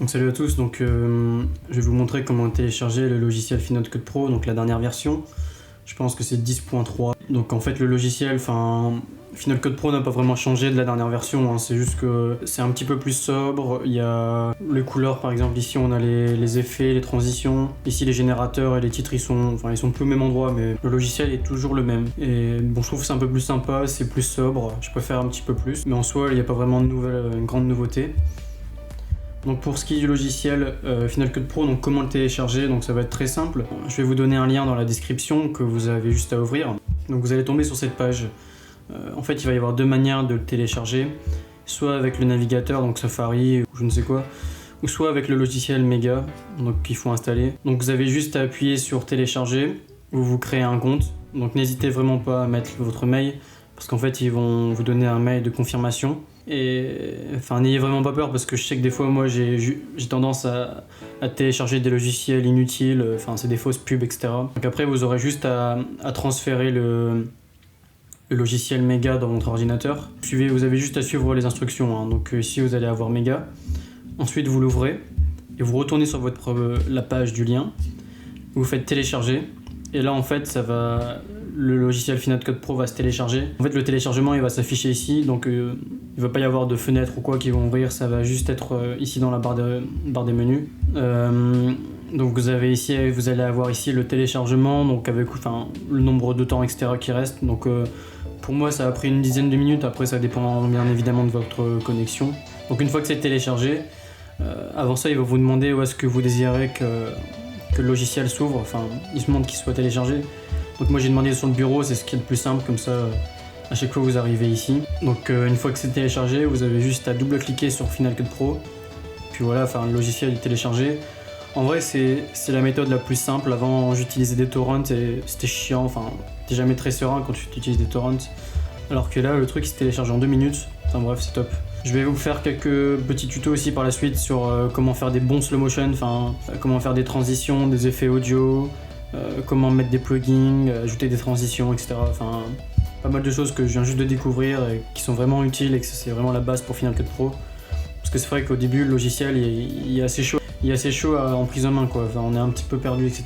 Donc salut à tous, je vais vous montrer comment télécharger le logiciel Final Cut Pro, donc la dernière version. Je pense que c'est 10.3. Donc en fait le logiciel, Final Cut Pro n'a pas vraiment changé de la dernière version, hein. C'est juste que c'est un petit peu plus sobre. Il y a les couleurs par exemple, ici on a les effets, les transitions. Ici les générateurs et les titres ils sont plus au même endroit, mais le logiciel est toujours le même. Et bon, je trouve que c'est un peu plus sympa, c'est plus sobre, je préfère un petit peu plus. Mais en soi il n'y a pas vraiment une grande nouveauté. Donc pour ce qui est du logiciel Final Cut Pro, donc comment le télécharger, donc ça va être très simple. Je vais vous donner un lien dans la description que vous avez juste à ouvrir. Donc vous allez tomber sur cette page. En fait il va y avoir deux manières de le télécharger, soit avec le navigateur, donc Safari ou je ne sais quoi, ou soit avec le logiciel Mega, donc qu'il faut installer. Donc vous avez juste à appuyer sur télécharger, vous créez un compte. Donc n'hésitez vraiment pas à mettre votre mail, parce qu'en fait ils vont vous donner un mail de confirmation. Et n'ayez vraiment pas peur, parce que je sais que des fois moi j'ai tendance à télécharger des logiciels inutiles, c'est des fausses pubs, etc. Donc après vous aurez juste à transférer le logiciel Mega dans votre ordinateur. Vous avez juste à suivre les instructions, hein. Donc ici vous allez avoir Mega, ensuite vous l'ouvrez et vous retournez sur la page du lien, vous faites télécharger, et là en fait le logiciel Final Cut Pro va se télécharger. En fait le téléchargement il va s'afficher ici, donc il ne va pas y avoir de fenêtres ou quoi qui vont ouvrir, ça va juste être ici dans la barre des menus. Donc vous allez avoir ici le téléchargement, donc avec le nombre de temps etc qui reste. Donc pour moi ça a pris une dizaine de minutes, après ça dépend bien évidemment de votre connexion. Donc une fois que c'est téléchargé, avant ça il va vous demander où est-ce que vous désirez que le logiciel s'ouvre, il se demande qu'il soit téléchargé. Donc moi j'ai demandé sur le bureau, c'est ce qui est le plus simple, comme ça à chaque fois vous arrivez ici. Donc une fois que c'est téléchargé, vous avez juste à double-cliquer sur Final Cut Pro, puis voilà, le logiciel est téléchargé. En vrai c'est la méthode la plus simple. Avant j'utilisais des torrents et c'était chiant, t'es jamais très serein quand tu utilises des torrents. Alors que là le truc il se télécharge en 2 minutes, bref c'est top. Je vais vous faire quelques petits tutos aussi par la suite sur comment faire des bons slow motion, comment faire des transitions, des effets audio, comment mettre des plugins, ajouter des transitions, etc. Pas mal de choses que je viens juste de découvrir et qui sont vraiment utiles, et que c'est vraiment la base pour Final Cut Pro. Parce que c'est vrai qu'au début le logiciel il est assez chaud en prise en main, quoi. On est un petit peu perdu, etc.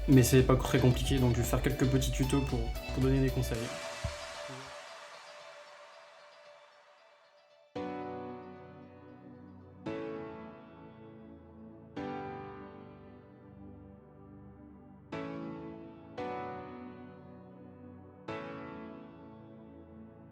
Mais c'est pas très compliqué, donc je vais faire quelques petits tutos pour donner des conseils.